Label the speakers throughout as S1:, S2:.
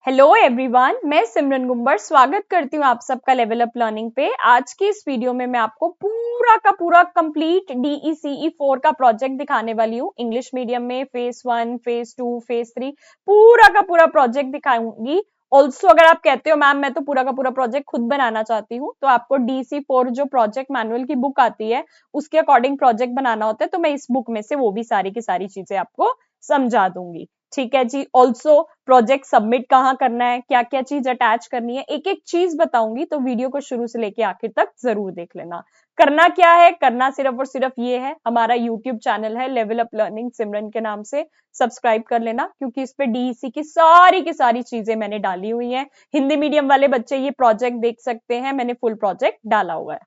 S1: Hello everyone, मैं सिमरन गुम्बर स्वागत करती हूँ आप सबका लेवल अप लर्निंग पे। आज की इस वीडियो में मैं आपको पूरा का पूरा कंप्लीट DECE 4 का प्रोजेक्ट दिखाने वाली हूँ। इंग्लिश मीडियम में फेज 1, फेज 2, फेज 3 पूरा का पूरा प्रोजेक्ट दिखाऊंगी। ऑल्सो अगर आप कहते हो मैम मैं तो पूरा का पूरा प्रोजेक्ट खुद बनाना चाहती हूँ, तो आपको DECE 4 जो प्रोजेक्ट मैनुअल की बुक आती है उसके अकॉर्डिंग प्रोजेक्ट बनाना होता है, तो मैं इस बुक में से वो भी सारी की सारी चीजें आपको समझा दूंगी। ठीक है जी। ऑल्सो प्रोजेक्ट सबमिट कहाँ करना है, क्या क्या चीज अटैच करनी है, एक एक चीज बताऊंगी, तो वीडियो को शुरू से लेके आखिर तक जरूर देख लेना। करना क्या है, करना सिर्फ और सिर्फ ये है, हमारा यूट्यूब चैनल है लेवल अप लर्निंग सिमरन के नाम से, सब्सक्राइब कर लेना, क्योंकि इस पे DEC की सारी चीजें मैंने डाली हुई हैं। हिंदी मीडियम वाले बच्चे ये प्रोजेक्ट देख सकते हैं, मैंने फुल प्रोजेक्ट डाला हुआ है।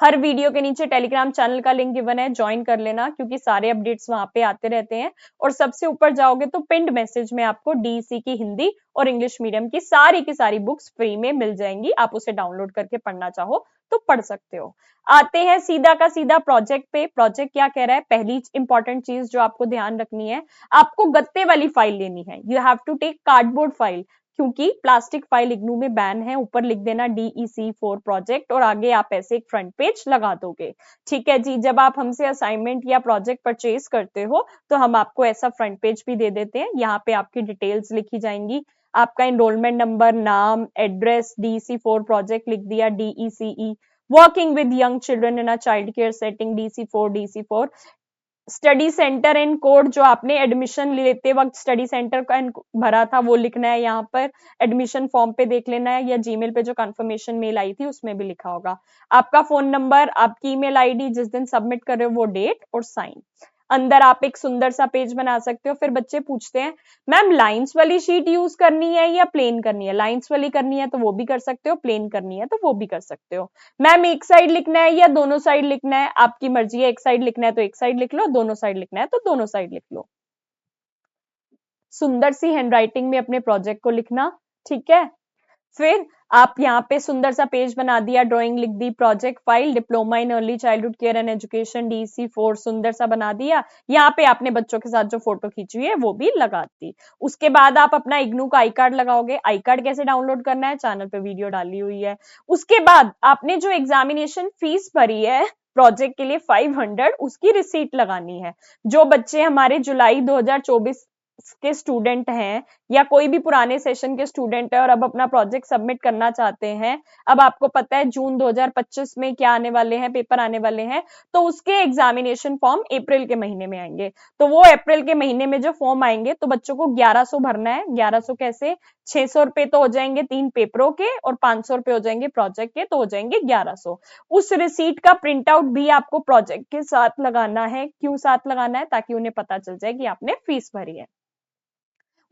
S1: हर वीडियो के नीचे टेलीग्राम चैनल का लिंक गिवन है, ज्वाइन कर लेना, क्योंकि सारे अपडेट्स वहां पे आते रहते हैं। और सबसे ऊपर जाओगे तो पिंड मैसेज में आपको DEC की हिंदी और इंग्लिश मीडियम की सारी बुक्स फ्री में मिल जाएंगी। आप उसे डाउनलोड करके पढ़ना चाहो तो पढ़ सकते हो। आते हैं सीधा का सीधा प्रोजेक्ट पे। प्रोजेक्ट क्या कह रहा है, पहली इंपॉर्टेंट चीज जो आपको ध्यान रखनी है, आपको गत्ते वाली फाइल लेनी है। You have to take cardboard file, क्योंकि प्लास्टिक फाइल इग्नू में बैन है। ऊपर लिख देना DEC 4 प्रोजेक्ट और आगे आप ऐसे एक फ्रंट पेज लगा दोगे। ठीक है जी। जब आप हमसे असाइनमेंट या प्रोजेक्ट परचेज करते हो तो हम आपको ऐसा फ्रंट पेज भी दे देते हैं। यहाँ पे आपकी डिटेल्स लिखी जाएंगी, आपका एनरोलमेंट नंबर, नाम, एड्रेस, DEC 4 प्रोजेक्ट लिख दिया, DECE, working with young children in a child care setting, DEC 4 study centre and code, जो आपने एडमिशन लेते वक्त स्टडी सेंटर का भरा था वो लिखना है। यहाँ पर एडमिशन फॉर्म पे देख लेना है, या जीमेल पे जो कंफर्मेशन मेल आई थी उसमें भी लिखा होगा। आपका फोन नंबर, आपकी ईमेल आईडी, जिस दिन सबमिट कर रहे हो वो डेट और साइन। अंदर आप एक सुंदर सा पेज बना सकते हो। फिर बच्चे पूछते हैं मैम लाइंस वाली शीट यूज करनी है या प्लेन करनी है। लाइंस वाली करनी है तो वो भी कर सकते हो, प्लेन करनी है तो वो भी कर सकते हो। मैम एक साइड लिखना है या दोनों साइड लिखना है, आपकी मर्जी है। एक साइड लिखना है तो एक साइड लिख लो, दोनों साइड लिखना है तो दोनों साइड लिख लो। सुंदर सी हैंडराइटिंग में अपने प्रोजेक्ट को लिखना। ठीक है। फिर आप यहाँ पे सुंदर सा पेज बना दिया, ड्राइंग लिख दी, project file diploma in early childhood care and education DEC 4 सुंदर सा बना दिया। यहाँ पे आपने बच्चों के साथ जो फोटो खींची हुई है वो भी लगा दी। उसके बाद आप अपना इग्नू का आई कार्ड लगाओगे। आई कार्ड कैसे डाउनलोड करना है, चैनल पे वीडियो डाली हुई है। उसके बाद आपने जो एग्जामिनेशन फीस भरी है प्रोजेक्ट के लिए 500, उसकी रिसीट लगानी है। जो बच्चे हमारे जुलाई 2024 के स्टूडेंट हैं, या कोई भी पुराने सेशन के स्टूडेंट है और अब अपना प्रोजेक्ट सबमिट करना चाहते हैं, अब आपको पता है जून 2025 में क्या आने वाले हैं, पेपर आने वाले हैं, तो उसके एग्जामिनेशन फॉर्म अप्रैल के महीने में आएंगे। तो वो अप्रैल के महीने में जो फॉर्म आएंगे तो बच्चों को 1100 भरना है। 1100 कैसे, 600 रुपए तो हो जाएंगे 3 पेपरों के और 500 रुपए हो जाएंगे प्रोजेक्ट के, तो हो जाएंगे 1100। उस रिसीट का प्रिंट आउट भी आपको प्रोजेक्ट के साथ लगाना है। क्यों साथ लगाना है, ताकि उन्हें पता चल जाए कि आपने फीस भरी है।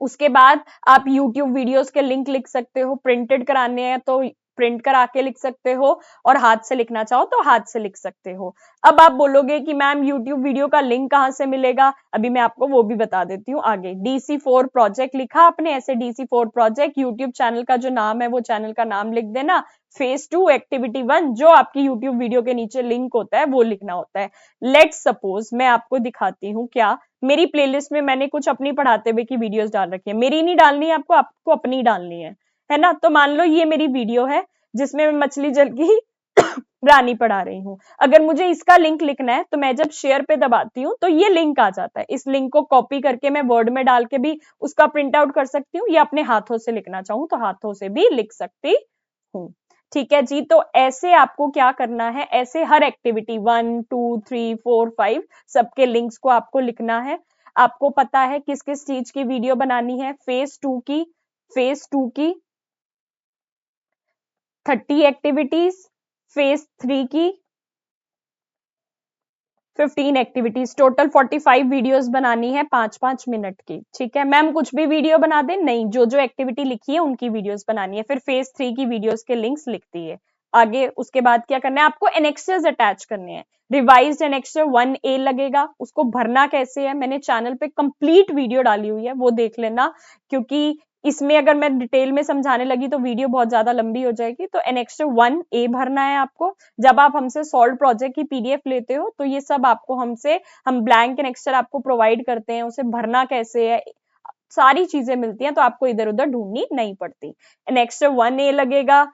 S1: उसके बाद आप YouTube वीडियोस के लिंक लिख सकते हो, प्रिंटेड कराने हैं तो प्रिंट करा के लिख सकते हो, और हाथ से लिखना चाहो तो हाथ से लिख सकते हो। अब आप बोलोगे कि मैम YouTube वीडियो का लिंक कहां से मिलेगा, अभी मैं आपको वो भी बता देती हूँ आगे। DEC 4 प्रोजेक्ट लिखा आपने, ऐसे DEC 4 प्रोजेक्ट, यूट्यूब चैनल का जो नाम है वो चैनल का नाम लिख देना। फेज 2 एक्टिविटी 1 जो आपकी यूट्यूब वीडियो के नीचे लिंक होता है वो लिखना होता है। लेट्स सपोज मैं आपको दिखाती हूँ, क्या मेरी प्लेलिस्ट में मैंने कुछ अपनी पढ़ाते हुए की वीडियोस डाल रखी है, मेरी नहीं डालनी है आपको, आपको अपनी डालनी है ना। तो मान लो ये मेरी वीडियो है जिसमें मैं मछली जल की रानी पढ़ा रही हूँ। अगर मुझे इसका लिंक लिखना है तो मैं जब शेयर पे दबाती हूँ तो ये लिंक आ जाता है। इस लिंक को कॉपी करके मैं वर्ड में डाल के भी उसका प्रिंट आउट कर सकती हूँ, या अपने हाथों से लिखना चाहूँ तो हाथों से भी लिख सकती हूँ। ठीक है जी। तो ऐसे आपको क्या करना है, ऐसे हर एक्टिविटी 1, 2, 3, 4, 5 सबके लिंक्स को आपको लिखना है। आपको पता है किस किस चीज की वीडियो बनानी है। फेज 2 की, फेज 2 की 30 एक्टिविटीज, फेज 3 की 15 एक्टिविटीज, टोटल 45 वीडियोस बनानी है 5-5 मिनट की। ठीक है मैम, कुछ भी वीडियो बना दे, नहीं, जो जो एक्टिविटी लिखी है उनकी वीडियोस बनानी है। फिर फेज 3 की वीडियोस के लिंक्स लिख दिए आगे। उसके बाद क्या करना है, आपको एनेक्सर्स अटैच करने हैं। रिवाइज्ड एनेक्सर 1A लगेगा, उसको भरना कैसे है मैंने चैनल पे कंप्लीट वीडियो डाली हुई है, वो देख लेना, क्योंकि इसमें अगर मैं डिटेल में समझाने लगी तो वीडियो बहुत ज्यादा लंबी हो जाएगी। तो एनेक्सर 1A भरना है आपको। जब आप हमसे सॉल्व प्रोजेक्ट की PDF लेते हो तो ये सब आपको हम ब्लैंक एनेक्सर आपको प्रोवाइड करते हैं, उसे भरना कैसे है, सारी चीजें मिलती हैं, तो आपको इधर उधर ढूंढनी नहीं पड़ती। एनेक्स्टर 1A लगेगा,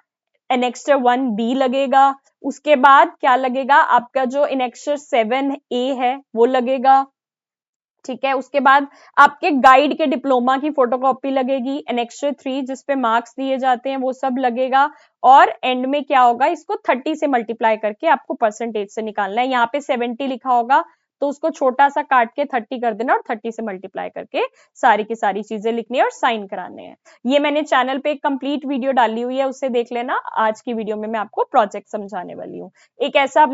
S1: एनेक्स्टर 1B लगेगा, उसके बाद क्या लगेगा, आपका जो एनेक्स्टर 7A है वो लगेगा, ठीक है। उसके बाद आपके गाइड के डिप्लोमा की फोटोकॉपी लगेगी, एनेक्स्टर 3 जिसपे मार्क्स दिए जाते हैं वो सब लगेगा, और एंड में क्या होगा, इसको 30 से मल्टीप्लाई करके आपको परसेंटेज से निकालना है। यहाँ पे 70 लिखा होगा तो उसको छोटा सा काट के 30 कर देना और 30 से मल्टीप्लाई करके सारी की सारी चीजें लिखनी है और साइन कराने हैं। ये मैंने चैनल पे एक कंप्लीट वीडियो डाली हुई है, उससे देख लेना। आज की वीडियो में मैं आपको प्रोजेक्ट समझाने वाली हूँ। एक ऐसा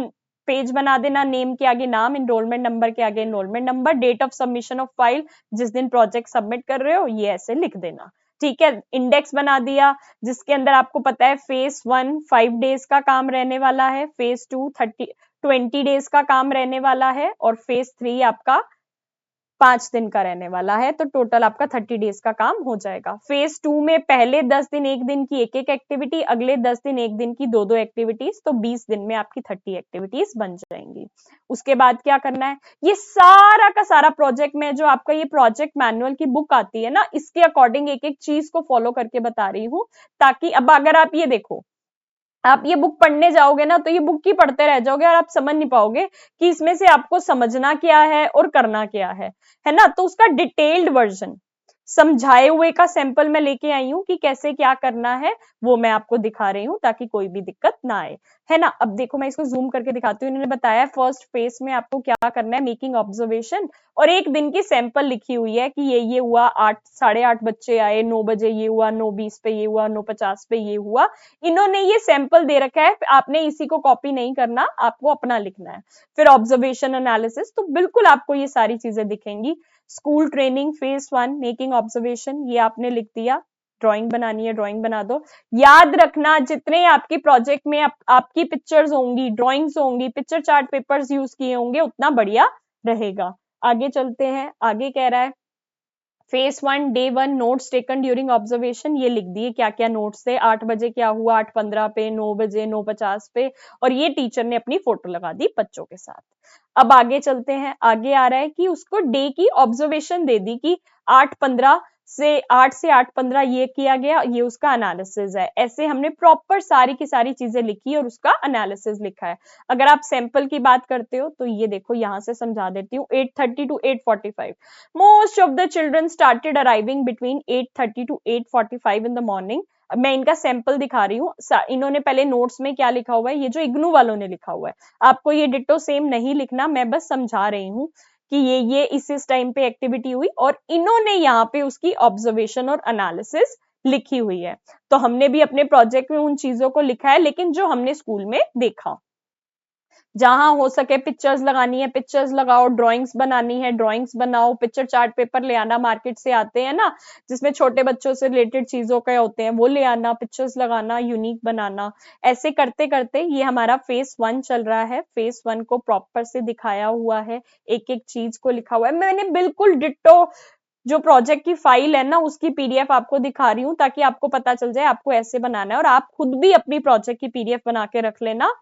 S1: पेज बना देना, नेम के आगे नाम, एनरोलमेंट नंबर के आगे enrolment number, date of submission of file, जिस दिन प्रोजेक्ट सबमिट कर रहे हो ये ऐसे लिख देना, ठीक है। इंडेक्स बना दिया जिसके अंदर आपको पता है फेज 1 5 डेज का काम रहने वाला है, फेज 2 20 डेज का काम रहने वाला है, और फेज 3 आपका 5 दिन का रहने वाला है, तो टोटल आपका 30 डेज का काम हो जाएगा। फेज 2 में पहले 10 दिन एक दिन की एक एक एक्टिविटी, अगले 10 दिन एक दिन की दो दो एक्टिविटीज, तो 20 दिन में आपकी 30 एक्टिविटीज बन जाएंगी। उसके बाद क्या करना है, ये सारा का सारा प्रोजेक्ट में जो आपका ये प्रोजेक्ट मैनुअल की बुक आती है ना, इसके अकॉर्डिंग एक एक चीज को फॉलो करके बता रही हूँ, ताकि अब अगर आप ये देखो, आप ये बुक पढ़ने जाओगे ना तो ये बुक ही पढ़ते रह जाओगे और आप समझ नहीं पाओगे कि इसमें से आपको समझना क्या है और करना क्या है ना। तो उसका डिटेल्ड वर्जन समझाए हुए का सैंपल मैं लेके आई हूं कि कैसे क्या करना है, वो मैं आपको दिखा रही हूं ताकि कोई भी दिक्कत ना आए, है ना। अब देखो मैं इसको जूम करके दिखाती हूँ। इन्होंने बताया फर्स्ट फेज में आपको क्या करना है, मेकिंग ऑब्जर्वेशन, और एक दिन की सैंपल लिखी हुई है कि ये हुआ, 8 साढ़े 8 बच्चे आए, 9 बजे ये हुआ, 9:20 पे ये हुआ, 9:50 पे ये हुआ। इन्होंने ये सैंपल दे रखा है, आपने इसी को कॉपी नहीं करना, आपको अपना लिखना है। फिर ऑब्जर्वेशन एनालिसिस, तो बिल्कुल आपको ये सारी चीजें दिखेंगी। School training phase 1 making observation, ये आपने लिख दिया। ड्राइंग बनानी है ड्राइंग बना दो। याद रखना जितने आपके प्रोजेक्ट में आपकी पिक्चर्स होंगी, ड्राइंग्स होंगी, पिक्चर चार्ट पेपर्स यूज किए होंगे, उतना बढ़िया रहेगा। आगे चलते हैं, आगे कह रहा है phase 1 day 1 notes taken during observation, ये लिख दिए क्या क्या नोट्स थे, 8 बजे क्या हुआ, 8:15 पे, 9 बजे, 9:50 पे, और ये टीचर ने अपनी फोटो लगा दी बच्चों के साथ। अब आगे चलते हैं, आगे आ रहा है कि उसको डे की ऑब्जर्वेशन दे दी कि 8 से 8:15 ये किया गया, ये उसका एनालिसिस है। ऐसे हमने प्रॉपर सारी की सारी चीजें लिखी और उसका एनालिसिस लिखा है। अगर आप सैंपल की बात करते हो तो ये देखो यहां से समझा देती हूँ। 8:30 to 8:45 most of the children started arriving between 8:30 to 8:45 in the morning। अब मैं इनका सैंपल दिखा रही हूँ। इन्होंने पहले नोट्स में क्या लिखा हुआ है, ये जो इग्नू वालों ने लिखा हुआ है, आपको ये डिट्टो सेम नहीं लिखना, मैं बस समझा रही हूँ कि ये इस टाइम पे एक्टिविटी हुई और इन्होंने यहाँ पे उसकी ऑब्जर्वेशन और एनालिसिस लिखी हुई है। तो हमने भी अपने प्रोजेक्ट में उन चीजों को लिखा है, लेकिन जो हमने स्कूल में देखा। जहां हो सके पिक्चर्स लगानी है पिक्चर्स लगाओ, ड्राइंग्स बनानी है ड्राइंग्स बनाओ, पिक्चर चार्ट पेपर ले आना, मार्केट से आते हैं ना जिसमें छोटे बच्चों से रिलेटेड चीजों के होते हैं, वो ले आना, पिक्चर्स लगाना, यूनिक बनाना। ऐसे करते करते ये हमारा फेज 1 चल रहा है। फेज 1 को प्रॉपर से दिखाया हुआ है, एक एक चीज को लिखा हुआ है। मैंने बिल्कुल डिट्टो जो प्रोजेक्ट की फाइल है ना उसकी पीडीएफ आपको दिखा रही हूँ, ताकि आपको पता चल जाए आपको ऐसे बनाना है, और आप खुद भी अपनी प्रोजेक्ट की पीडीएफ बना के रख लेना,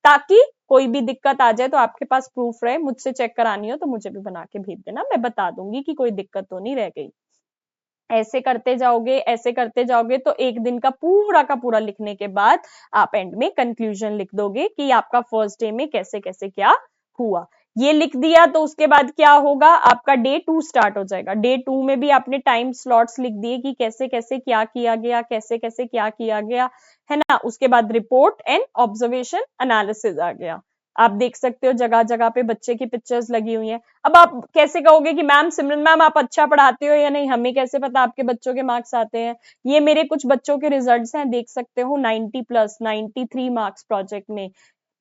S1: ताकि कोई भी दिक्कत आ जाए तो आपके पास प्रूफ रहे। मुझसे चेक करानी हो तो मुझे भी बना के भेज देना, मैं बता दूंगी कि कोई दिक्कत तो नहीं रह गई। ऐसे करते जाओगे, ऐसे करते जाओगे, तो एक दिन का पूरा लिखने के बाद आप एंड में कंक्लूजन लिख दोगे कि आपका फर्स्ट डे में कैसे कैसे क्या हुआ। ये लिख दिया तो उसके बाद क्या होगा, आपका डे 2 स्टार्ट हो जाएगा। डे 2 में भी आपने टाइम स्लॉट्स लिख दिए कि कैसे कैसे क्या किया गया, कैसे कैसे क्या किया गया, है ना। उसके बाद रिपोर्ट एंड ऑब्जर्वेशन एनालिसिस आ गया। आप देख सकते हो जगह जगह पे बच्चे की पिक्चर्स लगी हुई हैं। अब आप कैसे कहोगे कि मैम सिमरन मैम आप अच्छा पढ़ाते हो या नहीं, हमें कैसे पता आपके बच्चों के मार्क्स आते हैं। ये मेरे कुछ बच्चों के रिजल्ट्स हैं, देख सकते हो 90 प्लस 93 मार्क्स प्रोजेक्ट में,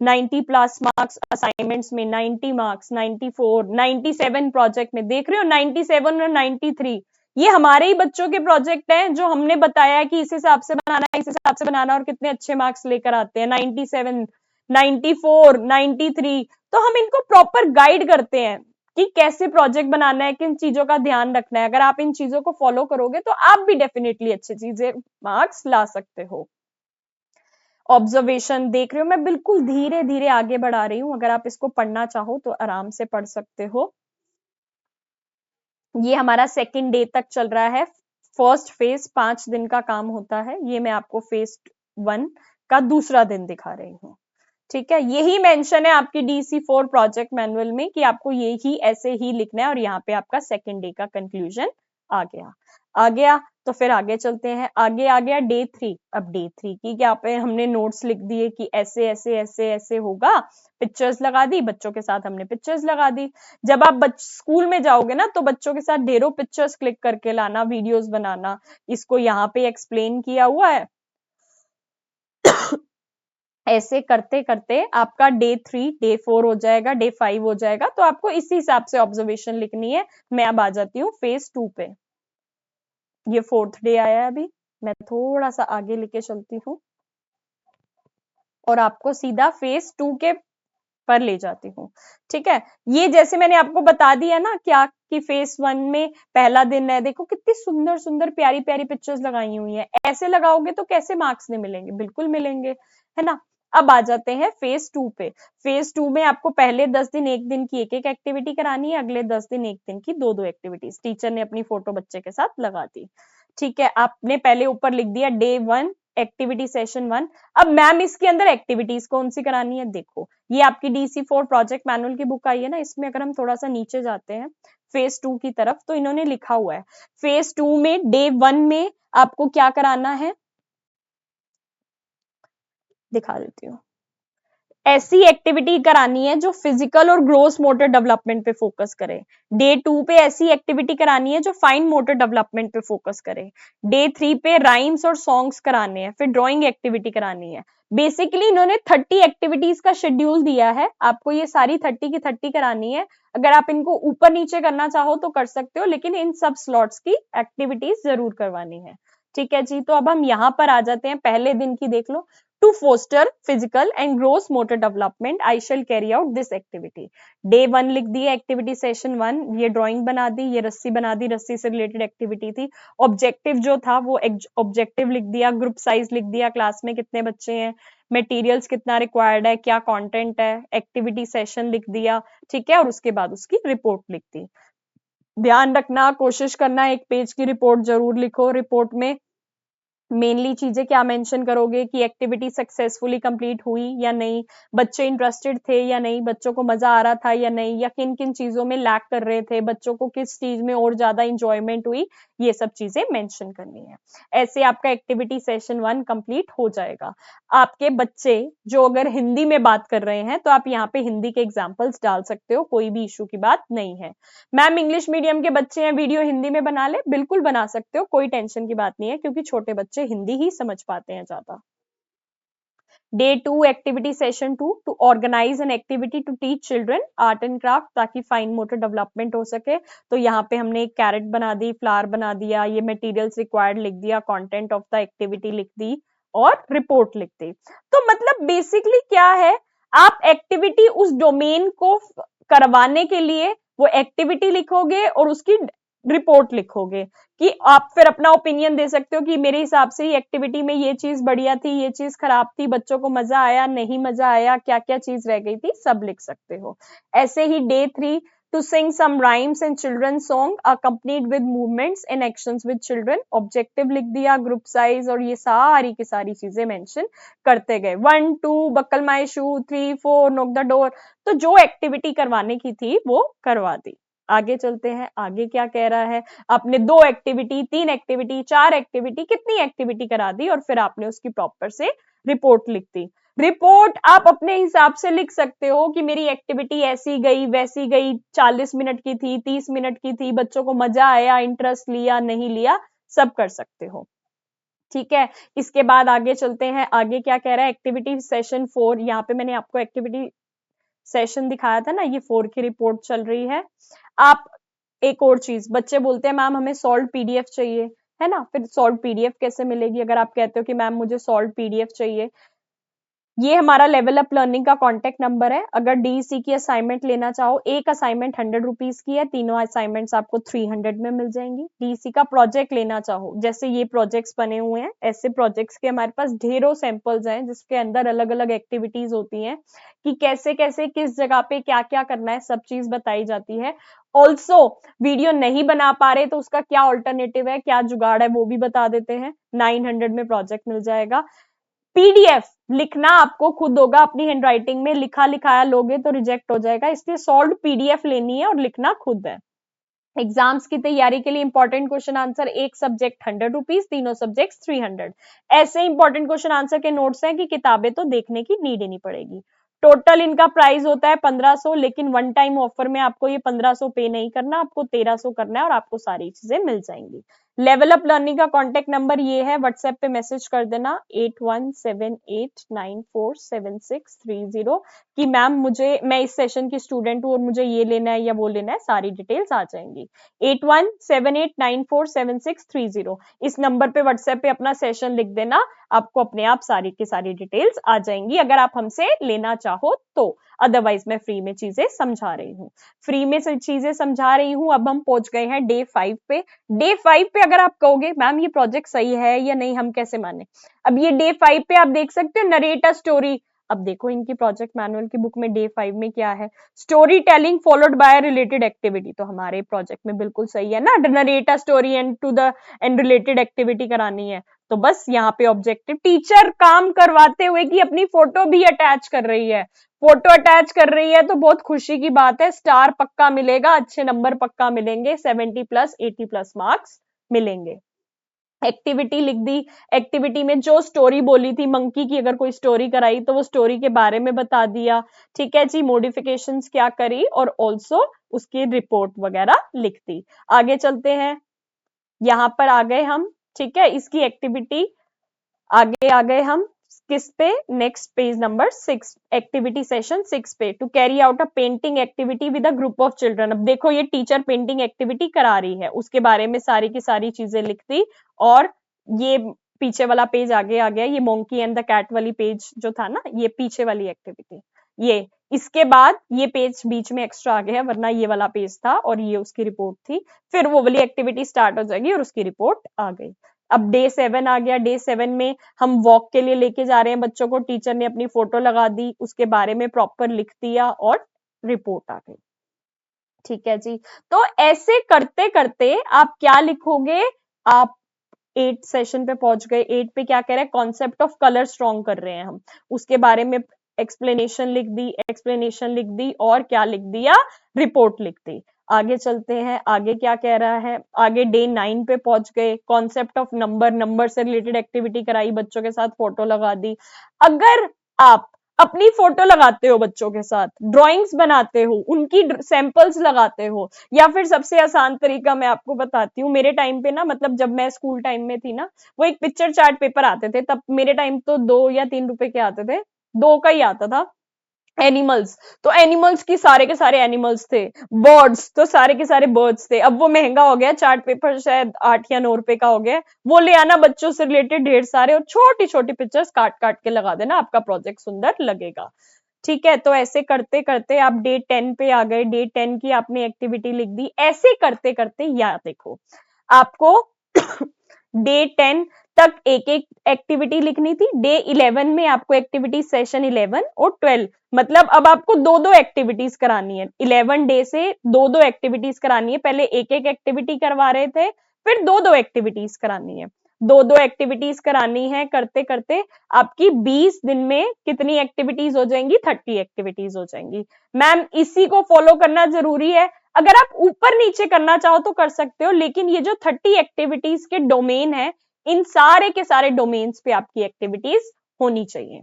S1: 90 प्लस मार्क्स असाइनमेंट्स में, 90 मार्क्स, 94, 97 प्रोजेक्ट में, देख रहे हो 97 और 93। ये हमारे ही बच्चों के प्रोजेक्ट हैं जो हमने बताया कि इस हिसाब से बनाना है, इस हिसाब से बनाना, और कितने अच्छे मार्क्स लेकर आते हैं, 97, 94, 93। तो हम इनको प्रॉपर गाइड करते हैं कि कैसे प्रोजेक्ट बनाना है, किन चीजों का ध्यान रखना है। अगर आप इन चीजों को फॉलो करोगे तो आप भी डेफिनेटली अच्छी चीजें मार्क्स ला सकते हो। ऑब्जर्वेशन देख रहे हो, मैं बिल्कुल धीरे धीरे आगे बढ़ा रही हूँ, अगर आप इसको पढ़ना चाहो तो आराम से पढ़ सकते हो। ये हमारा सेकेंड डे तक चल रहा है। फर्स्ट फेज 5 दिन का काम होता है। ये मैं आपको फेज 1 का दूसरा दिन दिखा रही हूँ। ठीक है, यही मेंशन है आपकी DC4 प्रोजेक्ट मैनुअल में कि आपको यही ऐसे ही लिखना है, और यहाँ पे आपका सेकेंड डे का कंक्लूजन आ गया। तो फिर आगे चलते हैं। आगे आ गया डे 3। अब डे 3 की क्या पे हमने नोट्स लिख दिए कि ऐसे ऐसे ऐसे ऐसे होगा, पिक्चर्स लगा दी, बच्चों के साथ हमने पिक्चर्स लगा दी। जब आप स्कूल में जाओगे ना, तो बच्चों के साथ ढेरों पिक्चर्स क्लिक करके लाना, वीडियोस बनाना। इसको यहाँ पे एक्सप्लेन किया हुआ है। ऐसे करते करते आपका डे 3, डे 4 हो जाएगा, डे 5 हो जाएगा। तो आपको इसी हिसाब से ऑब्जर्वेशन लिखनी है। मैं अब आ जाती हूँ फेज 2 पे। ये फोर्थ डे आया है अभी। मैं थोड़ा सा आगे लेके चलती हूँ और आपको सीधा फेज 2 के पर ले जाती हूँ। ठीक है, ये जैसे मैंने आपको बता दिया ना क्या कि फेज 1 में पहला दिन है, देखो कितनी सुंदर सुंदर प्यारी प्यारी पिक्चर्स लगाई हुई है। ऐसे लगाओगे तो कैसे मार्क्स नहीं मिलेंगे? बिल्कुल मिलेंगे, है ना। अब आ जाते हैं फेज 2 पे। फेज 2 में आपको पहले 10 दिन एक दिन की एक एक एक्टिविटी करानी है, अगले 10 दिन एक दिन की दो दो एक्टिविटीज। टीचर ने अपनी फोटो बच्चे के साथ लगा दी। ठीक है, आपने पहले ऊपर लिख दिया डे 1 एक्टिविटी सेशन 1। अब मैम इसके अंदर एक्टिविटीज कौन सी करानी है? देखो, ये आपकी DC4 प्रोजेक्ट मैनुअल की बुक आई है ना, इसमें अगर हम थोड़ा सा नीचे जाते हैं फेज 2 की तरफ, तो इन्होंने लिखा हुआ है फेज 2 में डे 1 में आपको क्या कराना है, दिखा देती हूँ। ऐसी एक्टिविटी करानी है जो फिजिकल और ग्रोस मोटर डेवलपमेंट पे फोकस करे। डे 2 पे ऐसी एक्टिविटी करानी है जो फाइन मोटर डेवलपमेंट पे फोकस करे। डे 3 पे राइम्स और सॉन्ग्स कराने हैं, फिर ड्राइंग एक्टिविटी करानी है। बेसिकली इन्होंने 30 एक्टिविटीज का शेड्यूल दिया है, आपको ये सारी 30 की 30 करानी है। अगर आप इनको ऊपर नीचे करना चाहो तो कर सकते हो, लेकिन इन सब स्लॉट्स की एक्टिविटीज जरूर करवानी है। ठीक है जी, तो अब हम यहाँ पर आ जाते हैं। पहले दिन की देख लो। To foster physical and gross motor development, I shall carry out this activity. Day 1 लिख दिया एक्टिविटी सेशन 1, ये ड्राइंग बना दी, ये रस्सी बना दी, रस्सी से रिलेटेड एक्टिविटी थी। ऑब्जेक्टिव जो था वो ऑब्जेक्टिव लिख दिया, ग्रुप साइज लिख दिया, क्लास में कितने बच्चे हैं, मटेरियल्स कितना रिक्वायर्ड है, क्या कंटेंट है, एक्टिविटी सेशन लिख दिया। ठीक है, और उसके बाद उसकी रिपोर्ट लिख दी। ध्यान रखना, कोशिश करना 1 पेज की रिपोर्ट जरूर लिखो। रिपोर्ट में मेनली चीजें क्या मेंशन करोगे कि एक्टिविटी सक्सेसफुली कंप्लीट हुई या नहीं, बच्चे इंटरेस्टेड थे या नहीं, बच्चों को मजा आ रहा था या नहीं, या किन किन चीजों में लैक कर रहे थे, बच्चों को किस चीज में और ज्यादा इंजॉयमेंट हुई, ये सब चीजें मेंशन करनी है। ऐसे आपका एक्टिविटी सेशन 1 कंप्लीट हो जाएगा। आपके बच्चे जो अगर हिंदी में बात कर रहे हैं तो आप यहाँ पे हिंदी के एग्जाम्पल्स डाल सकते हो, कोई भी इशू की बात नहीं है। मैम इंग्लिश मीडियम के बच्चे हैं, वीडियो हिंदी में बना ले, बिल्कुल बना सकते हो, कोई टेंशन की बात नहीं है, क्योंकि छोटे बच्चे हिंदी ही समझ पाते हैं ज्यादा। Day 2 activity session 2, to organise an activity to teach children art and craft, ताकि फाइन मोटर डेवलपमेंट हो सके। तो यहाँ पे हमने एक कैरेट बना दी, फ्लावर बना दिया, ये मटेरियल्स रिक्वायर्ड लिख दिया, कंटेंट ऑफ द एक्टिविटी लिख दी और रिपोर्ट लिख दी। तो मतलब बेसिकली क्या है, आप एक्टिविटी उस डोमेन को करवाने के लिए वो एक्टिविटी लिखोगे और उसकी रिपोर्ट लिखोगे, कि आप फिर अपना ओपिनियन दे सकते हो कि मेरे हिसाब से ये एक्टिविटी में ये चीज बढ़िया थी, ये चीज खराब थी, बच्चों को मजा आया नहीं मजा आया, क्या क्या चीज रह गई थी, सब लिख सकते हो। ऐसे ही day 3, to sing some rhymes and children song accompanied with movements and actions with children. Objective लिख दिया, ग्रुप साइज, और ये सारी की सारी चीजें मेंशन करते गए। 1 2 buckle my shoe, 3 4 knock the door. तो जो एक्टिविटी करवाने की थी वो करवा दी। आगे चलते हैं, आगे क्या कह रहा है। आपने 2 एक्टिविटी, 3 एक्टिविटी, 4 एक्टिविटी, कितनी एक्टिविटी करा दी, और फिर आपने उसकी प्रॉपर से रिपोर्ट लिख दी। रिपोर्ट आप अपने हिसाब से लिख सकते हो कि मेरी एक्टिविटी ऐसी गई वैसी गई, 40 मिनट की थी, 30 मिनट की थी, बच्चों को मजा आया, इंटरेस्ट लिया नहीं लिया, सब कर सकते हो। ठीक है, इसके बाद आगे चलते हैं। आगे क्या कह रहा है, एक्टिविटी सेशन 4। यहाँ पे मैंने आपको एक्टिविटी सेशन दिखाया था ना, ये 4 की रिपोर्ट चल रही है। आप एक और चीज, बच्चे बोलते हैं मैम हमें सॉल्व पीडीएफ चाहिए, है ना। फिर सॉल्व पीडीएफ कैसे मिलेगी? अगर आप कहते हो कि मैम मुझे सॉल्व पीडीएफ चाहिए, ये हमारा लेवल अप लर्निंग का कॉन्टेक्ट नंबर है। अगर डीईसी की असाइनमेंट लेना चाहो, एक असाइनमेंट 100 रुपीज की है, तीनों असाइनमेंट्स आपको 300 में मिल जाएंगी। डीईसी का प्रोजेक्ट लेना चाहो, जैसे ये प्रोजेक्ट्स बने हुए हैं, ऐसे प्रोजेक्ट्स के हमारे पास ढेरों सैंपल्स हैं, जिसके अंदर अलग अलग एक्टिविटीज होती हैं कि कैसे कैसे किस जगह पे क्या क्या करना है, सब चीज बताई जाती है। ऑल्सो वीडियो नहीं बना पा रहे तो उसका क्या ऑल्टरनेटिव है, क्या जुगाड़ है, वो भी बता देते हैं। 900 में प्रोजेक्ट मिल जाएगा। पीडीएफ लिखना आपको खुद होगा, अपनी हैंडराइटिंग में लिखा लिखाया लोगे तो रिजेक्ट हो जाएगा, इसलिए सॉल्व पीडीएफ लेनी है और लिखना खुद है। एग्जाम्स की तैयारी के लिए इंपॉर्टेंट क्वेश्चन आंसर, एक सब्जेक्ट 100 रुपीज, तीनों सब्जेक्ट 300। ऐसे इंपॉर्टेंट क्वेश्चन आंसर के नोट्स हैं कि किताबें तो देखने की नीड ही नहीं पड़ेगी। टोटल इनका प्राइस होता है 1500, लेकिन वन टाइम ऑफर में आपको ये 1500 पे नहीं करना, आपको 1300 करना है और आपको सारी चीजें मिल जाएंगी। लेवल अप लर्निंग का कॉन्टेक्ट नंबर ये है, व्हाट्सएप पे मैसेज कर देना 8178947630 कि मैम मैं इस सेशन की स्टूडेंट हूँ और मुझे ये लेना है या वो लेना है, सारी डिटेल्स आ जाएंगी। 8178947630 इस नंबर पे व्हाट्सएप पे अपना सेशन लिख देना, आपको अपने आप सारी की सारी डिटेल्स आ जाएंगी अगर आप हमसे लेना चाहो तो। अदरवाइज मैं फ्री में चीजें समझा रही हूँ, फ्री में चीजें समझा रही हूँ। अब हम पहुंच गए हैं डे 5 पे। डे 5 पे अगर आप कहोगे मैम ये प्रोजेक्ट सही है या नहीं, हम कैसे माने। अब ये डे 5 पे आप देख सकते हो, नरेट अ स्टोरी। अब देखो इनकी प्रोजेक्ट मैनुअल की बुक में डे 5 में क्या है, story telling followed by related activity. तो हमारे प्रोजेक्ट में बिल्कुल सही है ना, narrate a story and to the end related activity करानी है। तो बस यहाँ पे ऑब्जेक्टिव, टीचर काम करवाते हुए कि अपनी फोटो भी अटैच कर रही है, फोटो अटैच कर रही है तो बहुत खुशी की बात है, स्टार पक्का मिलेगा, अच्छे नंबर पक्का मिलेंगे, 70+ 80+ मार्क्स मिलेंगे। एक्टिविटी लिख दी, एक्टिविटी में जो स्टोरी बोली थी मंकी की, अगर कोई स्टोरी कराई तो वो स्टोरी के बारे में बता दिया। ठीक है जी, मॉडिफिकेशंस क्या करी और ऑल्सो उसकी रिपोर्ट वगैरह लिख दी। आगे चलते हैं, यहां पर आ गए हम। ठीक है, इसकी एक्टिविटी आगे आ गए हम किस पे, next page number 6, activity session 6 पे। To carry out a painting activity with a group of children. अब देखो ये टीचर पेंटिंग एक्टिविटी करा रही है, उसके बारे में सारी की सारी चीजें लिख दी। और ये पीछे वाला पेज आगे आ गया, ये मोंकी एंड द कैट वाली पेज जो था ना, ये पीछे वाली एक्टिविटी, ये इसके बाद ये पेज बीच में एक्स्ट्रा आ गया, वरना ये वाला पेज था और ये उसकी रिपोर्ट थी। फिर वो वाली एक्टिविटी स्टार्ट हो जाएगी और उसकी रिपोर्ट आ गई। अब डे 7 आ गया। डे 7 में हम वॉक के लिए लेके जा रहे हैं बच्चों को, टीचर ने अपनी फोटो लगा दी, उसके बारे में प्रॉपर लिख दिया और रिपोर्ट आ गई। ठीक है जी, तो ऐसे करते करते आप क्या लिखोगे, आप 8 सेशन पे पहुंच गए। 8 पे क्या कह रहे हैं, कॉन्सेप्ट ऑफ कलर स्ट्रॉन्ग कर रहे हैं हम, उसके बारे में एक्सप्लेनेशन लिख दी, एक्सप्लेनेशन लिख दी और क्या लिख दिया, रिपोर्ट लिख दी। आगे चलते हैं, आगे क्या कह रहा है, आगे डे 9 पे पहुंच गए। कॉन्सेप्ट ऑफ नंबर, नंबर से रिलेटेड एक्टिविटी कराई, बच्चों के साथ फोटो लगा दी। अगर आप अपनी फोटो लगाते हो, बच्चों के साथ ड्राइंग्स बनाते हो, उनकी सैंपल्स लगाते हो, या फिर सबसे आसान तरीका मैं आपको बताती हूँ, मेरे टाइम पे ना, मतलब जब मैं स्कूल टाइम में थी ना, वो एक पिक्चर चार्ट पेपर आते थे, तब मेरे टाइम तो 2 या 3 रुपए के आते थे, 2 का ही आता था। एनिमल्स, तो एनिमल्स की सारे के सारे एनिमल्स थे, बर्ड्स तो सारे के सारे बर्ड्स थे। अब वो महंगा हो गया, चार्ट पेपर शायद 8 या 9 रुपए का हो गया। वो ले आना बच्चों से रिलेटेड ढेर सारे और छोटी छोटी पिक्चर्स काट काट के लगा देना, आपका प्रोजेक्ट सुंदर लगेगा। ठीक है, तो ऐसे करते करते आप डे 10 पे आ गए। डे 10 की आपने एक्टिविटी लिख दी। ऐसे करते करते याद देखो, आपको डे 10 तक एक एक एक्टिविटी लिखनी थी। डे 11 में आपको एक्टिविटी सेशन 11 और 12, मतलब अब आपको दो दो एक्टिविटीज करानी है। 11 डे से दो दो एक्टिविटीज करानी है, पहले एक एक एक्टिविटी करवा रहे थे, फिर दो दो एक्टिविटीज करानी है, दो दो एक्टिविटीज करानी है। करते करते आपकी 20 दिन में कितनी एक्टिविटीज हो जाएंगी, 30 एक्टिविटीज हो जाएंगी। मैम इसी को फॉलो करना जरूरी है, अगर आप ऊपर नीचे करना चाहो तो कर सकते हो, लेकिन ये जो 30 एक्टिविटीज के डोमेन है, इन सारे के सारे डोमेन्स पे आपकी एक्टिविटीज होनी चाहिए।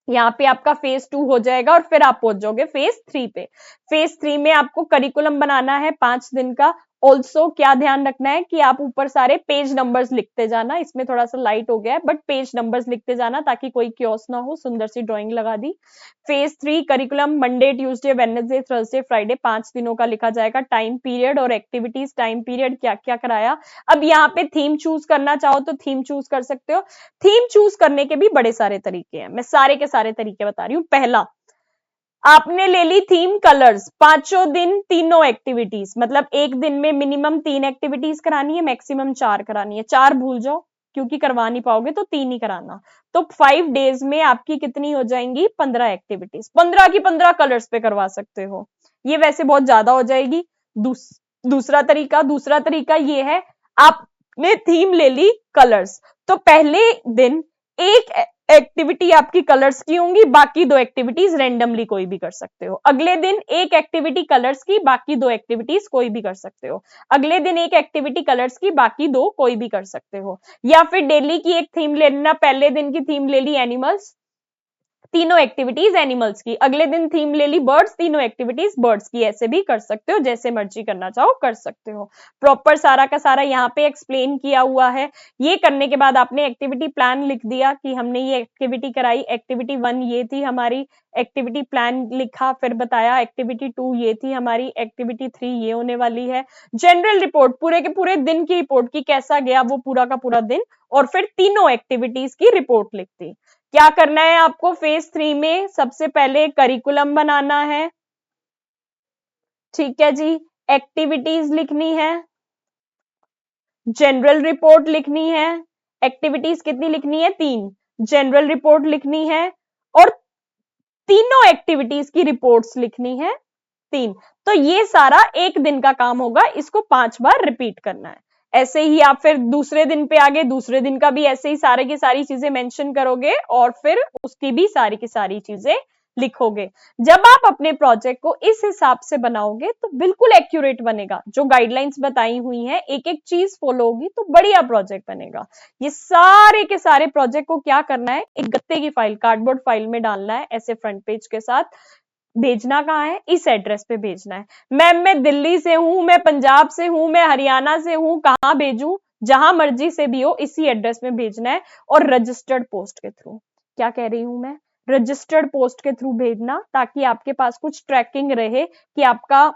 S1: यहाँ पे आपका फेज 2 हो जाएगा और फिर आप पहुंच जाओगे फेज 3 पे। फेज 3 में आपको करिकुलम बनाना है 5 दिन का। ऑल्सो क्या ध्यान रखना है कि आप ऊपर सारे पेज नंबर्स लिखते जाना, इसमें थोड़ा सा लाइट हो गया है, बट पेज नंबर्स लिखते जाना ताकि कोई क्योस ना हो। सुंदर सी ड्राइंग लगा दी। Phase 3 curriculum Monday Tuesday Wednesday Thursday Friday 5 दिनों का लिखा जाएगा। टाइम पीरियड और एक्टिविटीज, टाइम पीरियड क्या क्या कराया। अब यहाँ पे थीम चूज करना चाहो तो थीम चूज कर सकते हो। थीम चूज करने के भी बड़े सारे तरीके हैं, मैं सारे के सारे तरीके बता रही हूँ। पहला, आपने ले ली थीम कलर्स, 5 दिन तीनों एक्टिविटीज, मतलब एक दिन में मिनिमम 3 एक्टिविटीज करानी है, मैक्सिमम 4 करानी है। 4 भूल जाओ क्योंकि करवा नहीं पाओगे, तो 3 ही कराना। तो 5 डेज में आपकी कितनी हो जाएंगी, 15 एक्टिविटीज। 15 की 15 कलर्स पे करवा सकते हो, ये वैसे बहुत ज्यादा हो जाएगी। दूसरा तरीका ये है, आपने थीम ले ली कलर्स, तो पहले दिन एक एक्टिविटी आपकी कलर्स की होंगी, बाकी 2 एक्टिविटीज रेंडमली कोई भी कर सकते हो। अगले दिन एक एक्टिविटी कलर्स की, बाकी 2 एक्टिविटीज कोई भी कर सकते हो। अगले दिन एक एक्टिविटी कलर्स की, बाकी 2 कोई भी कर सकते हो। या फिर डेली की एक थीम ले लेना, पहले दिन की थीम ले ली एनिमल्स, तीनों एक्टिविटीज एनिमल्स की, अगले दिन थीम ले ली बर्ड्स, तीनों एक्टिविटीज बर्ड्स की। ऐसे भी कर सकते हो, जैसे मर्जी करना चाहो कर सकते हो। प्रॉपर सारा का सारा यहाँ पे एक्सप्लेन किया हुआ है। ये करने के बाद आपने एक्टिविटी प्लान लिख दिया कि हमने ये एक्टिविटी कराई, एक्टिविटी 1 ये थी हमारी, एक्टिविटी प्लान लिखा, फिर बताया एक्टिविटी 2 ये थी हमारी, एक्टिविटी 3 ये होने वाली है। जनरल रिपोर्ट, पूरे के पूरे दिन की रिपोर्ट की कैसा गया वो पूरा का पूरा दिन, और फिर तीनों एक्टिविटीज की रिपोर्ट लिख दी। क्या करना है आपको फेज 3 में, सबसे पहले करिकुलम बनाना है, ठीक है जी, एक्टिविटीज लिखनी है, जनरल रिपोर्ट लिखनी है। एक्टिविटीज कितनी लिखनी है? 3। जनरल रिपोर्ट लिखनी है और तीनों एक्टिविटीज की रिपोर्ट्स लिखनी है 3। तो ये सारा एक दिन का काम होगा, इसको 5 बार रिपीट करना है। ऐसे ही आप फिर दूसरे दिन पे आगे, दूसरे दिन का भी ऐसे ही सारे की सारी चीजें मेंशन करोगे और फिर उसकी भी सारी की सारी चीजें लिखोगे। जब आप अपने प्रोजेक्ट को इस हिसाब से बनाओगे तो बिल्कुल एक्यूरेट बनेगा। जो गाइडलाइंस बताई हुई हैं, एक एक चीज फॉलो होगी तो बढ़िया प्रोजेक्ट बनेगा। ये सारे के सारे प्रोजेक्ट को क्या करना है, एक गत्ते की फाइल, कार्डबोर्ड फाइल में डालना है, ऐसे फ्रंट पेज के साथ। भेजना कहाँ है? इस एड्रेस पे भेजना है। मैम मैं दिल्ली से हूं, मैं पंजाब से हूं, मैं हरियाणा से हूं, कहां भेजूं? जहां मर्जी से भी हो, इसी एड्रेस में भेजना है। और रजिस्टर्ड पोस्ट के थ्रू, क्या कह रही हूं मैं, रजिस्टर्ड पोस्ट के थ्रू भेजना, ताकि आपके पास कुछ ट्रैकिंग रहे कि आपका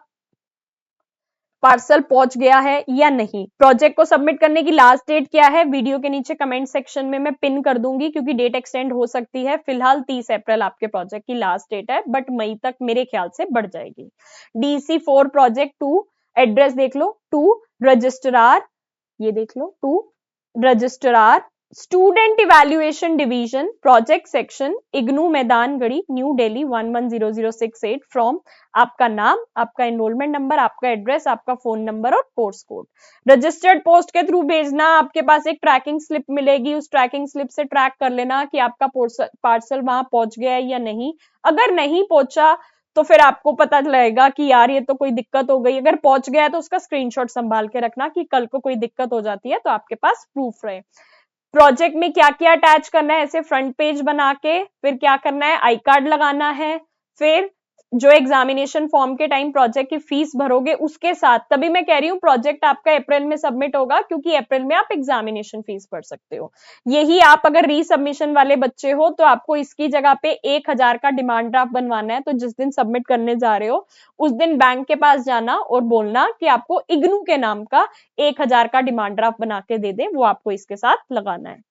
S1: पार्सल पहुंच गया है या नहीं। प्रोजेक्ट को सबमिट करने की लास्ट डेट क्या है? वीडियो के नीचे कमेंट सेक्शन में मैं पिन कर दूंगी, क्योंकि डेट एक्सटेंड हो सकती है। फिलहाल 30 अप्रैल आपके प्रोजेक्ट की लास्ट डेट है, बट मई तक मेरे ख्याल से बढ़ जाएगी। DC4 प्रोजेक्ट 2, एड्रेस देख लो, 2 रजिस्ट्रार, ये देख लो 2 registrar, student evaluation division, project section, IGNOU Maidangarhi, new Delhi 110068, from आपका नाम, आपका एनरोलमेंट नंबर, आपका एड्रेस, आपका फोन नंबर और कोर्स कोड। रजिस्टर्ड पोस्ट के थ्रू भेजना, आपके पास एक ट्रैकिंग स्लिप मिलेगी, उस ट्रैकिंग स्लिप से ट्रैक कर लेना कि आपका पार्सल वहां पहुंच गया है या नहीं। अगर नहीं पहुंचा तो फिर आपको पता लगेगा कि यार ये तो कोई दिक्कत हो गई। अगर पहुंच गया है तो उसका स्क्रीनशॉट संभाल के रखना कि कल को कोई दिक्कत हो जाती है तो आपके पास प्रूफ रहे। प्रोजेक्ट में क्या क्या अटैच करना है, ऐसे फ्रंट पेज बना के, फिर क्या करना है, आई कार्ड लगाना है, फिर जो एग्जामिनेशन फॉर्म के टाइम प्रोजेक्ट की फीस भरोगे उसके साथ, तभी मैं कह रही हूँ प्रोजेक्ट आपका अप्रैल में सबमिट होगा, क्योंकि अप्रैल में आप एग्जामिनेशन फीस भर सकते हो। यही आप अगर रीसबमिशन वाले बच्चे हो तो आपको इसकी जगह पे 1000 का डिमांड ड्राफ्ट बनवाना है। तो जिस दिन सबमिट करने जा रहे हो उस दिन बैंक के पास जाना और बोलना कि आपको इग्नू के नाम का 1000 का डिमांड ड्राफ्ट बना के दे दे, वो आपको इसके साथ लगाना है।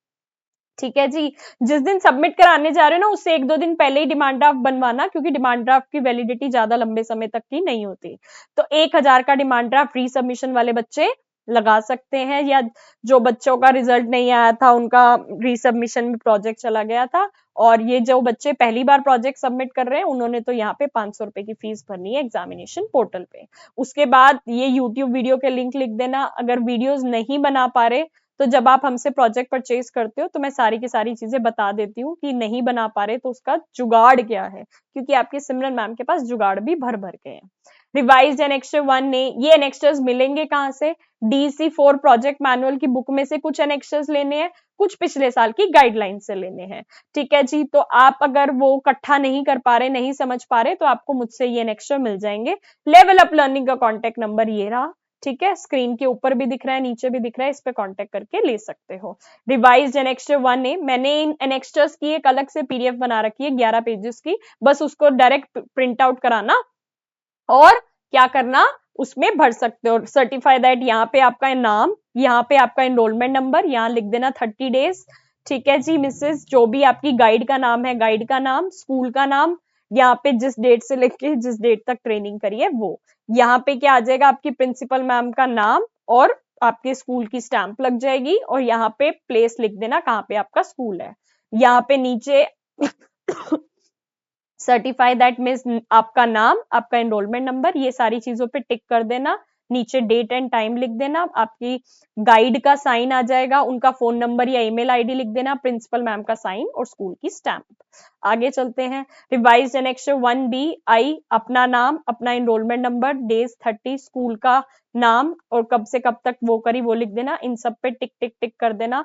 S1: ठीक है जी। जिस दिन सबमिट कराने जा रहे हो ना, उससे 1-2 दिन पहले ही डिमांड ड्राफ्ट बनवाना, क्योंकि डिमांड ड्राफ्ट की वैलिडिटी ज्यादा लंबे समय तक की नहीं होती। तो 1000 का डिमांड ड्राफ्ट री सबमिशन वाले बच्चे लगा सकते हैं, या जो बच्चों का रिजल्ट नहीं आया था, उनका री सबमिशन में प्रोजेक्ट चला गया था, और ये जो बच्चे पहली बार प्रोजेक्ट सबमिट कर रहे हैं उन्होंने तो यहाँ पे 500 रुपए की फीस भरनी है एग्जामिनेशन पोर्टल पे। उसके बाद ये यूट्यूब वीडियो के लिंक लिख देना। अगर वीडियोस नहीं बना पा रहे तो जब आप हमसे प्रोजेक्ट परचेज करते हो तो मैं सारी की सारी चीजें बता देती हूँ कि नहीं बना पा रहे तो उसका जुगाड़ क्या है, क्योंकि आपकी सिमरन मैम के पास जुगाड़ भी भर भर के हैं। रिवाइज एनेक्स्टर 1 ने, ये एनेक्स्टर्स मिलेंगे कहां से? DC4 प्रोजेक्ट मैनुअल की बुक में से कुछ एनेक्स्टर्स लेने हैं, कुछ पिछले साल की गाइडलाइन से लेने हैं। ठीक है जी। तो आप अगर वो इकट्ठा नहीं कर पा रहे, नहीं समझ पा रहे, तो आपको मुझसे ये एनेक्स्टर मिल जाएंगे। लेवल अप लर्निंग का कॉन्टेक्ट नंबर ये रहा, ठीक है, स्क्रीन के ऊपर भी दिख रहा है, नीचे भी दिख रहा है, इस पे कांटेक्ट करके ले सकते हो। रिवाइज्ड एनेक्स्टर 1 है, मैंने इन एनेक्स्टर्स की एक अलग से PDF बना रखी है 11 पेजेस की, बस उसको डायरेक्ट प्रिंट आउट कराना और क्या करना, उसमें भर सकते हो। सर्टिफाई दैट, यहाँ पे आपका नाम, यहाँ पे आपका एनरोलमेंट नंबर, यहाँ लिख देना 30 डेज। ठीक है जी मिसेस, जो भी आपकी गाइड का नाम है, गाइड का नाम, स्कूल का नाम, यहाँ पे जिस डेट से लेके जिस डेट तक ट्रेनिंग करी है वो, यहाँ पे क्या आ जाएगा, आपकी प्रिंसिपल मैम का नाम और आपके स्कूल की स्टैंप लग जाएगी, और यहाँ पे प्लेस लिख देना कहाँ पे आपका स्कूल है। यहाँ पे नीचे सर्टिफाई दैट मीन्स आपका नाम, आपका एनरोलमेंट नंबर, ये सारी चीजों पे टिक कर देना, नीचे डेट एंड टाइम लिख देना, आपकी गाइड का साइन आ जाएगा, उनका फोन नंबर या ईमेल आईडी लिख देना, प्रिंसिपल मैम का साइन और स्कूल की स्टैम्प। आगे चलते हैं, रिवाइज एनेक्सर 1B आई, अपना नाम, अपना एनरोलमेंट नंबर, डेज 30, स्कूल का नाम और कब से कब तक वो करी वो लिख देना, इन सब पे टिक टिक टिक कर देना।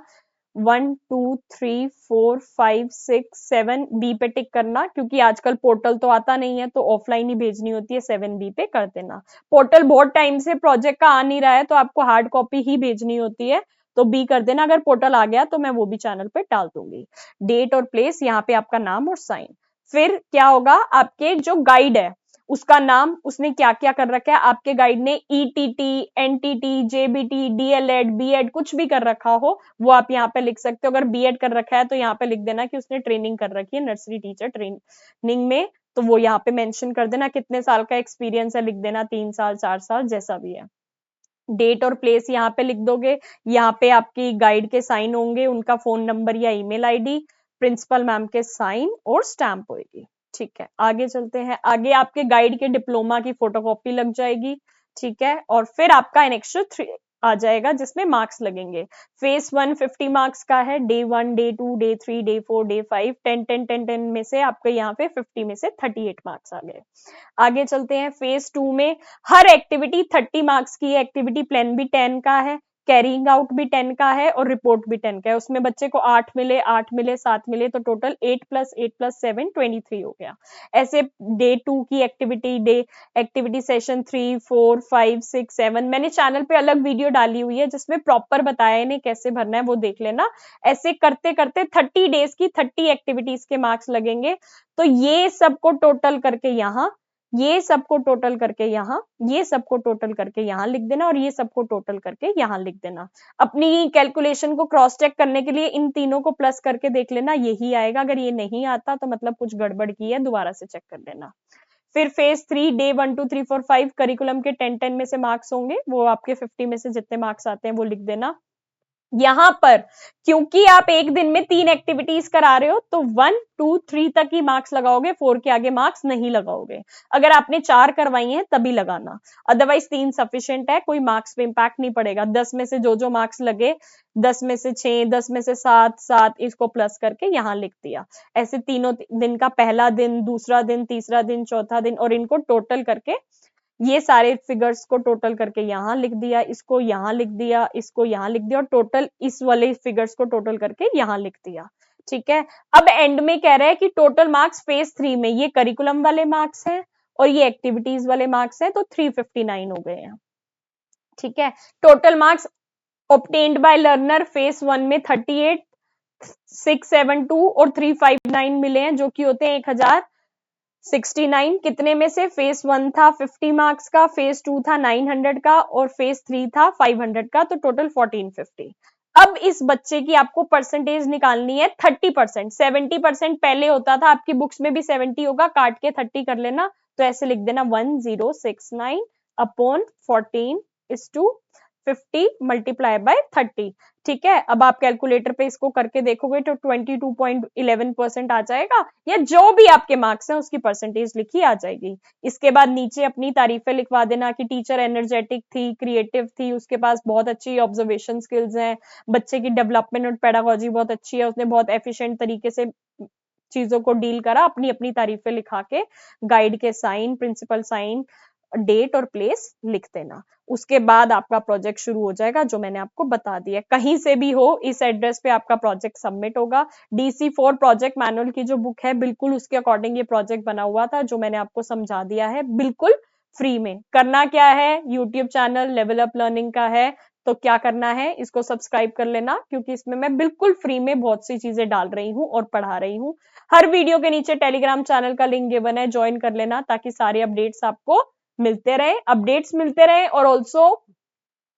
S1: 1 2 3 4 5 6 7 बी पे टिक करना, क्योंकि आजकल पोर्टल तो आता नहीं है तो ऑफलाइन ही भेजनी होती है, 7B पे कर देना। पोर्टल बहुत टाइम से प्रोजेक्ट का आ नहीं रहा है तो आपको हार्ड कॉपी ही भेजनी होती है, तो बी कर देना। अगर पोर्टल आ गया तो मैं वो भी चैनल पे डाल दूंगी। डेट और प्लेस, यहाँ पे आपका नाम और साइन। फिर क्या होगा, आपके जो गाइड है उसका नाम, उसने क्या क्या कर रखा है, आपके गाइड ने ETT, NTT, JBT, DElEd, BEd कुछ भी कर रखा हो वो आप यहाँ पे लिख सकते हो। अगर बीएड कर रखा है तो यहाँ पे लिख देना कि उसने ट्रेनिंग कर रखी है नर्सरी टीचर ट्रेनिंग में, तो वो यहाँ पे मेंशन कर देना। कितने साल का एक्सपीरियंस है लिख देना, 3 साल 4 साल जैसा भी है। डेट और प्लेस यहाँ पे लिख दोगे, यहाँ पे आपकी गाइड के साइन होंगे, उनका फोन नंबर या ईमेल आईडी, प्रिंसिपल मैम के साइन और स्टैम्प होगी। ठीक है, आगे चलते हैं। आगे आपके गाइड के डिप्लोमा की फोटोकॉपी लग जाएगी। ठीक है, और फिर आपका एनेक्सर 3 आ जाएगा जिसमें मार्क्स लगेंगे। फेस 1 50 मार्क्स का है, day 1, day 2, day 3, day 4, day 5, 10 10 10 10 में से आपके यहाँ पे 50 में से 38 मार्क्स आ गए। आगे चलते हैं, फेज 2 में हर एक्टिविटी 30 मार्क्स की है, एक्टिविटी प्लान भी 10 का है, कैरिंग आउट भी 10 का है और रिपोर्ट भी 10 का है। उसमें बच्चे को 8 मिले, 8 मिले, 7 मिले, तो टोटल 8 + 8 + 7 23 हो गया। ऐसे डे 2 की एक्टिविटी सेशन 3 4 5 6 7 मैंने चैनल पे अलग वीडियो डाली हुई है जिसमें प्रॉपर बताया इन्हें कैसे भरना है, वो देख लेना। ऐसे करते करते 30 डेज की 30 एक्टिविटीज के मार्क्स लगेंगे। तो ये सबको टोटल करके यहाँ, ये सबको टोटल करके यहाँ, ये सबको टोटल करके यहाँ लिख देना और ये सबको टोटल करके यहाँ लिख देना। अपनी कैलकुलेशन को क्रॉस चेक करने के लिए इन तीनों को प्लस करके देख लेना, यही आएगा। अगर ये नहीं आता तो मतलब कुछ गड़बड़ की है, दोबारा से चेक कर लेना। फिर फेज 3 डे 1 2 3 4 5 करिकुलम के 10 10 में से मार्क्स होंगे, वो आपके 50 में से जितने मार्क्स आते हैं वो लिख देना। यहां पर क्योंकि आप एक दिन में 3 एक्टिविटीज करा रहे हो तो 1 2 3 तक ही मार्क्स लगाओगे, 4 के आगे मार्क्स नहीं लगाओगे। अगर आपने 4 करवाई हैं तभी लगाना, अदरवाइज 3 सफिशिएंट है, कोई मार्क्स पे इंपैक्ट नहीं पड़ेगा। 10 में से जो मार्क्स लगे, 10 में से 6, 10 में से 7 7 इसको प्लस करके यहां लिख दिया। ऐसे तीनों दिन का पहला दिन, दूसरा दिन, तीसरा दिन, चौथा दिन, और इनको टोटल करके ये सारे फिगर्स को टोटल करके यहाँ लिख दिया, इसको यहाँ लिख दिया, इसको यहाँ लिख दिया, और टोटल इस वाले फिगर्स को टोटल करके यहाँ लिख दिया। ठीक है, अब एंड में कह रहा है कि टोटल मार्क्स फेज 3 में ये करिकुलम वाले मार्क्स हैं और ये एक्टिविटीज वाले मार्क्स हैं, तो 359 हो गए हैं। ठीक है, total marks obtained by learner phase 1 में 38 672 और 359 मिले हैं, जो कि होते हैं 1069। कितने में से, फेज 1 था 50 मार्क्स का, फेज 2 था 900 का और फेज 3 था 500 का, तो टोटल 1450। अब इस बच्चे की आपको परसेंटेज निकालनी है 30%। 70% पहले होता था, आपकी बुक्स में भी 70 होगा, काट के 30 कर लेना। तो ऐसे लिख देना 1069 upon 14 is to 50 multiply by 30। ठीक है, अब आप कैलकुलेटर पे इसको करके देखोगे तो 22.11% आ जाएगा, या जो भी आपके मार्क्स हैं उसकी परसेंटेज लिखी आ जाएगी। इसके बाद नीचे अपनी तारीफें लिखवा देना कि टीचर एनर्जेटिक थी, क्रिएटिव थी, उसके पास बहुत अच्छी ऑब्जर्वेशन स्किल्स हैं, बच्चे की डेवलपमेंट और पेडागोजी बहुत अच्छी है, उसने बहुत एफिशिएंट तरीके से चीजों को डील करा। अपनी अपनी तारीफें लिखा के गाइड के साइन, प्रिंसिपल साइन, डेट और प्लेस लिख देना। उसके बाद आपका प्रोजेक्ट शुरू हो जाएगा, जो मैंने आपको बता दिया। कहीं से भी हो, इस एड्रेस पे आपका प्रोजेक्ट सबमिट होगा। DC4 प्रोजेक्ट मैनुअल की जो बुक है, बिल्कुल उसके अकॉर्डिंग ये प्रोजेक्ट बना हुआ था, जो मैंने आपको समझा दिया है, बिल्कुल फ्री में। करना क्या है, YouTube channel level up learning का है, तो क्या करना है, इसको सब्सक्राइब कर लेना, क्योंकि इसमें मैं बिल्कुल फ्री में बहुत सी चीजें डाल रही हूँ और पढ़ा रही हूँ। हर वीडियो के नीचे टेलीग्राम चैनल का लिंक गिवन है, ज्वाइन कर लेना, ताकि सारे अपडेट्स आपको मिलते रहे। और ऑल्सो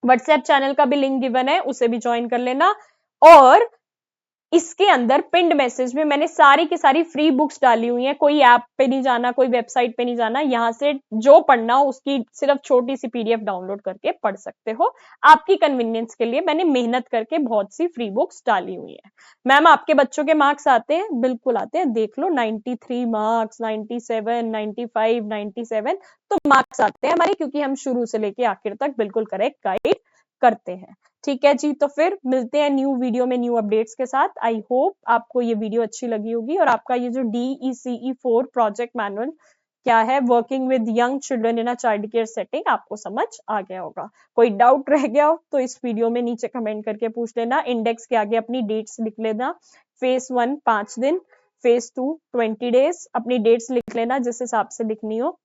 S1: व्हाट्सएप चैनल का भी लिंक गिवन है, उसे भी ज्वाइन कर लेना। और इसके अंदर पिंड मैसेज में मैंने सारी की सारी फ्री बुक्स डाली हुई हैं। कोई ऐप पे नहीं जाना, कोई वेबसाइट पे नहीं जाना, यहाँ से जो पढ़ना हो उसकी सिर्फ छोटी सी पीडीएफ डाउनलोड करके पढ़ सकते हो। आपकी कन्वीनियंस के लिए मैंने मेहनत करके बहुत सी फ्री बुक्स डाली हुई है। मैम आपके बच्चों के मार्क्स आते हैं? बिल्कुल आते हैं, देख लो 93 मार्क्स, 97, 95, 97 तो मार्क्स आते हैं हमारे, क्योंकि हम शुरू से लेके आखिर तक बिल्कुल करेक्ट गाइड करते हैं। ठीक है जी, तो फिर मिलते हैं न्यू वीडियो में न्यू अपडेट्स के साथ। आई होप आपको ये वीडियो अच्छी लगी होगी और आपका ये जो DECE 4 प्रोजेक्ट मैनुअल क्या है, working with young children in a child care setting, आपको समझ आ गया होगा। कोई डाउट रह गया हो तो इस वीडियो में नीचे कमेंट करके पूछ लेना। इंडेक्स के आगे अपनी डेट्स लिख लेना। फेज 1 5 दिन, फेज 2 20 डेज, अपनी डेट्स लिख लेना जिस हिसाब से लिखनी हो।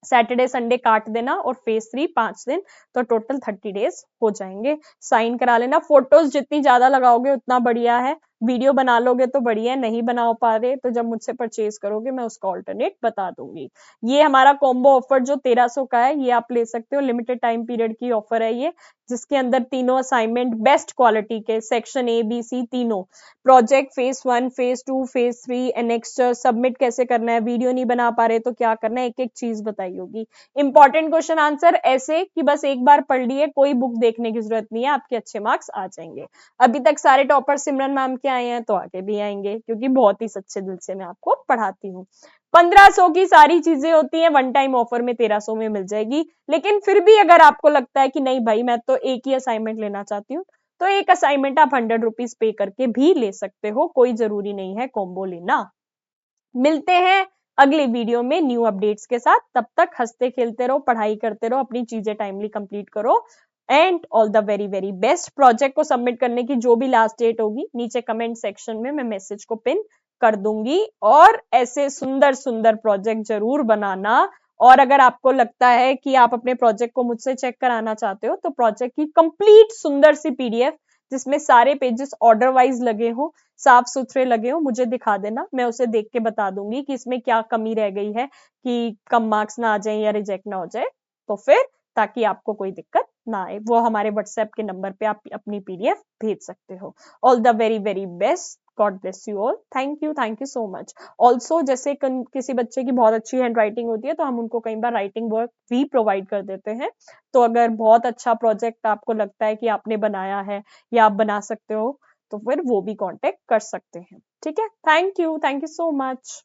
S1: सैटरडे संडे काट देना और फेज 3 5 दिन, तो टोटल 30 डेज हो जाएंगे। साइन करा लेना। फोटोज जितनी ज्यादा लगाओगे उतना बढ़िया है। वीडियो बना लोगे तो बढ़िया है, नहीं बना पा रहे तो जब मुझसे परचेज करोगे मैं उसका ऑल्टरनेट बता दूंगी। ये हमारा कॉम्बो ऑफर जो 1300 का है ये आप ले सकते हो। लिमिटेड टाइम पीरियड की ऑफर है ये, जिसके अंदर तीनों असाइनमेंट बेस्ट क्वालिटी के, सेक्शन ABC तीनों, project phase 1 phase 2 phase 3 एनेक्स्टर, submit कैसे करना है, वीडियो नहीं बना पा रहे तो क्या करना है, एक एक चीज बताई होगी। इंपॉर्टेंट क्वेश्चन आंसर ऐसे कि बस एक बार पढ़ लिए, कोई बुक देखने की जरूरत नहीं है, आपके अच्छे मार्क्स आ जाएंगे। अभी तक सारे टॉपर सिमरन मैम के आए हैं तो आगे भी आएंगे, क्योंकि बहुत ही सच्चे दिल से मैं आपको पढ़ाती हूँ। 1500 की सारी चीजें होती हैं, वन टाइम ऑफर में 1300 में मिल जाएगी। लेकिन फिर भी अगर आपको लगता है कि नहीं भाई मैं तो एक ही असाइनमेंट लेना चाहती हूँ, तो एक असाइनमेंट आप 100 रुपीज पे करके भी ले सकते हो, कोई जरूरी नहीं है कॉम्बो लेना। मिलते हैं अगली वीडियो में न्यू अपडेट्स के साथ। तब तक हंसते खेलते रहो, पढ़ाई करते रहो, अपनी चीजें टाइमली कंप्लीट करो and all the very very best. Project को सबमिट करने की जो भी लास्ट डेट होगी नीचे कमेंट सेक्शन में मैं मैसेज को पिन कर दूंगी। और ऐसे सुंदर सुंदर प्रोजेक्ट जरूर बनाना। और अगर आपको लगता है कि आप अपने प्रोजेक्ट को मुझसे चेक कराना चाहते हो तो प्रोजेक्ट की कंप्लीट सुंदर सी पीडीएफ जिसमें सारे पेजेस ऑर्डर वाइज लगे हो, साफ सुथरे लगे हो, मुझे दिखा देना। मैं उसे देख के बता दूंगी कि इसमें क्या कमी रह गई है कि कम मार्क्स ना आ जाए या रिजेक्ट ना हो जाए, तो फिर ताकि आपको कोई दिक्कत ना आए, वो हमारे व्हाट्सएप के नंबर पे आप अपनी पीडीएफ भेज सकते हो। All the very very best. God bless you all. Thank you so much. Also जैसे किसी बच्चे की बहुत अच्छी हैंड राइटिंग होती है तो हम उनको कई बार राइटिंग वर्क भी प्रोवाइड कर देते हैं। तो अगर बहुत अच्छा प्रोजेक्ट आपको लगता है कि आपने बनाया है या आप बना सकते हो तो फिर वो भी कांटेक्ट कर सकते हैं। ठीक है, थैंक यू सो मच।